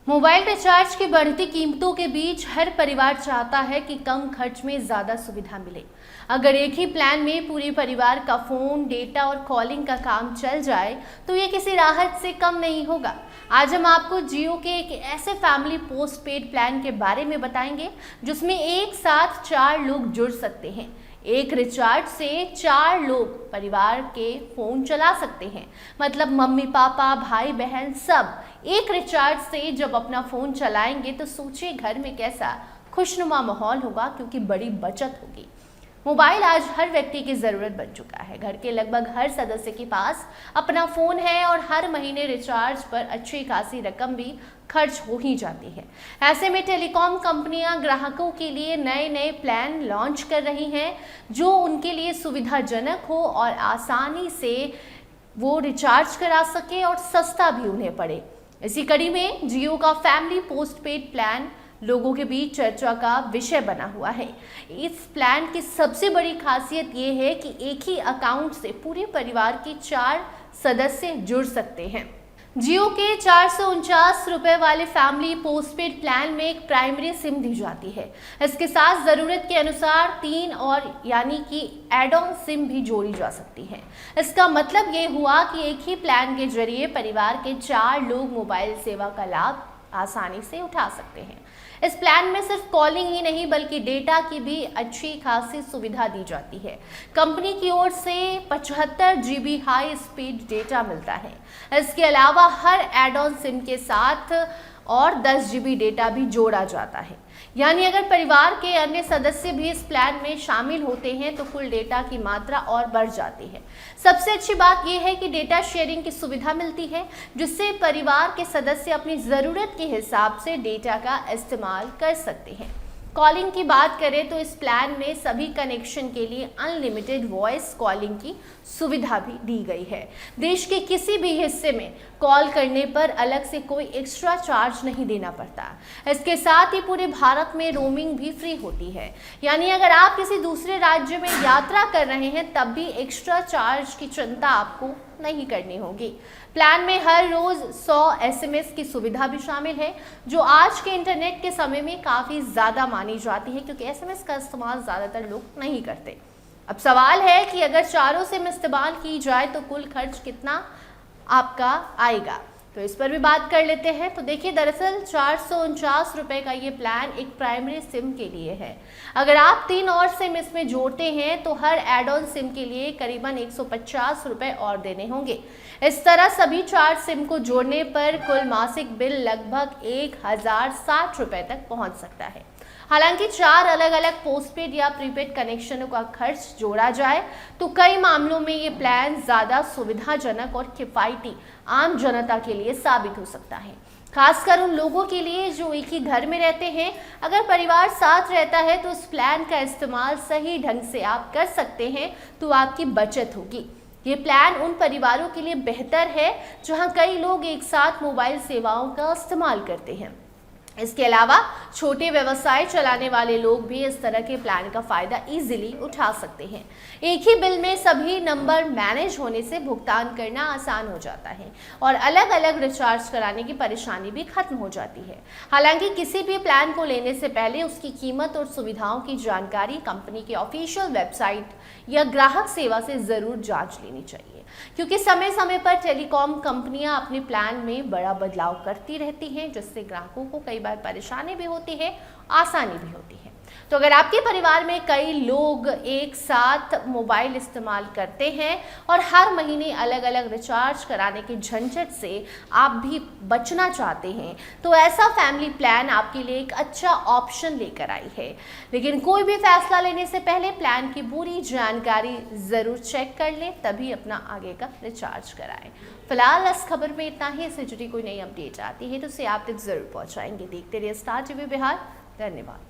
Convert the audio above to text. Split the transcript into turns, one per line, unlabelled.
Mobile recharge की बढ़ती कीमतों के बीच हर परिवार चाहता है कि कम खर्च में ज़्यादा सुविधा मिले। अगर एक ही प्लान में पूरे परिवार का फ़ोन, डेटा और कॉलिंग का काम चल जाए तो ये किसी राहत से कम नहीं होगा। आज हम आपको जियो के एक ऐसे फैमिली पोस्ट पेड प्लान के बारे में बताएंगे जिसमें एक साथ 4 लोग जुड़ सकते हैं। एक रिचार्ज से 4 लोग परिवार के फोन चला सकते हैं। मतलब मम्मी पापा, भाई बहन सब एक रिचार्ज से जब अपना फोन चलाएंगे तो सोचिए घर में कैसा खुशनुमा माहौल होगा, क्योंकि बड़ी बचत होगी। मोबाइल आज हर व्यक्ति की ज़रूरत बन चुका है। घर के लगभग हर सदस्य के पास अपना फ़ोन है और हर महीने रिचार्ज पर अच्छी खासी रकम भी खर्च हो ही जाती है। ऐसे में टेलीकॉम कंपनियां ग्राहकों के लिए नए नए प्लान लॉन्च कर रही हैं जो उनके लिए सुविधाजनक हो और आसानी से वो रिचार्ज करा सके और सस्ता भी उन्हें पड़े। इसी कड़ी में जियो का फैमिली पोस्ट पेड प्लान लोगों के बीच चर्चा का विषय बना हुआ है। इस प्लान की सबसे बड़ी खासियत ये है कि एक ही अकाउंट से पूरे परिवार के 4 सदस्य जुड़ सकते हैं। जियो के 449 रुपए वाले फैमिली पोस्टपेड प्लान में एक प्राइमरी सिम दी जाती है। इसके साथ ज़रूरत के अनुसार 3 और यानी कि एड ऑन सिम भी जोड़ी जा सकती है। इसका मतलब ये हुआ कि एक ही प्लान के जरिए परिवार के 4 लोग मोबाइल सेवा का लाभ आसानी से उठा सकते हैं। इस प्लान में सिर्फ कॉलिंग ही नहीं बल्कि डेटा की भी अच्छी खासी सुविधा दी जाती है। कंपनी की ओर से 75 GB हाई स्पीड डेटा मिलता है। इसके अलावा हर एड ऑन सिम के साथ और 10 GB डेटा भी जोड़ा जाता है। यानी अगर परिवार के अन्य सदस्य भी इस प्लान में शामिल होते हैं तो कुल डेटा की मात्रा और बढ़ जाती है। सबसे अच्छी बात यह है कि डेटा शेयरिंग की सुविधा मिलती है, जिससे परिवार के सदस्य अपनी ज़रूरत के हिसाब से डेटा का इस्तेमाल कर सकते हैं। कॉलिंग की बात करें तो इस प्लान में सभी कनेक्शन के लिए अनलिमिटेड वॉइस कॉलिंग की सुविधा भी दी गई है। देश के किसी भी हिस्से में कॉल करने पर अलग से कोई एक्स्ट्रा चार्ज नहीं देना पड़ता। इसके साथ ही पूरे भारत में रोमिंग भी फ्री होती है। यानी अगर आप किसी दूसरे राज्य में यात्रा कर रहे हैं तब भी एक्स्ट्रा चार्ज की चिंता आपको नहीं करनी होगी। प्लान में हर रोज 100 SMS की सुविधा भी शामिल है, जो आज के इंटरनेट के समय में काफ़ी ज़्यादा मानी जाती है, क्योंकि SMS का इस्तेमाल ज़्यादातर लोग नहीं करते। अब सवाल है कि अगर चारों सिम इस्तेमाल की जाए तो कुल खर्च कितना आपका आएगा, तो इस पर भी बात कर लेते हैं। तो देखिए, दरअसल 449 रुपए का ये प्लान एक प्राइमरी सिम के लिए है। अगर आप 3 और सिम इसमें जोड़ते हैं तो हर एड ऑन सिम के लिए करीबन 150 रुपए और देने होंगे। इस तरह सभी 4 सिम को जोड़ने पर कुल मासिक बिल लगभग 1060 रुपए तक पहुंच सकता है। हालांकि 4 अलग अलग पोस्टपेड या प्रीपेड कनेक्शनों का खर्च जोड़ा जाए तो कई मामलों में ये प्लान ज़्यादा सुविधाजनक और किफ़ायती आम जनता के लिए साबित हो सकता है, खासकर उन लोगों के लिए जो एक ही घर में रहते हैं। अगर परिवार साथ रहता है तो इस प्लान का इस्तेमाल सही ढंग से आप कर सकते हैं तो आपकी बचत होगी। ये प्लान उन परिवारों के लिए बेहतर है जहां कई लोग एक साथ मोबाइल सेवाओं का इस्तेमाल करते हैं। इसके अलावा छोटे व्यवसाय चलाने वाले लोग भी इस तरह के प्लान का फ़ायदा इजीली उठा सकते हैं। एक ही बिल में सभी नंबर मैनेज होने से भुगतान करना आसान हो जाता है और अलग अलग रिचार्ज कराने की परेशानी भी खत्म हो जाती है। हालांकि किसी भी प्लान को लेने से पहले उसकी कीमत और सुविधाओं की जानकारी कंपनी की ऑफिशियल वेबसाइट या ग्राहक सेवा से ज़रूर जांच लेनी चाहिए, क्योंकि समय समय पर टेलीकॉम कंपनियां अपने प्लान में बड़ा बदलाव करती रहती हैं, जिससे ग्राहकों को कई बार परेशानी भी होती है, आसानी भी होती है। तो अगर आपके परिवार में कई लोग एक साथ मोबाइल इस्तेमाल करते हैं और हर महीने अलग अलग रिचार्ज कराने के झंझट से आप भी बचना चाहते हैं तो ऐसा फैमिली प्लान आपके लिए एक अच्छा ऑप्शन लेकर आई है। लेकिन कोई भी फैसला लेने से पहले प्लान की पूरी जानकारी ज़रूर चेक कर लें, तभी अपना आगे का रिचार्ज कराएं। फिलहाल इस खबर में इतना ही। इससे जुड़ी कोई नई अपडेट आती है तो उसे आप तक जरूर पहुँचाएंगे। देखते रहिए स्टार टीवी बिहार। धन्यवाद।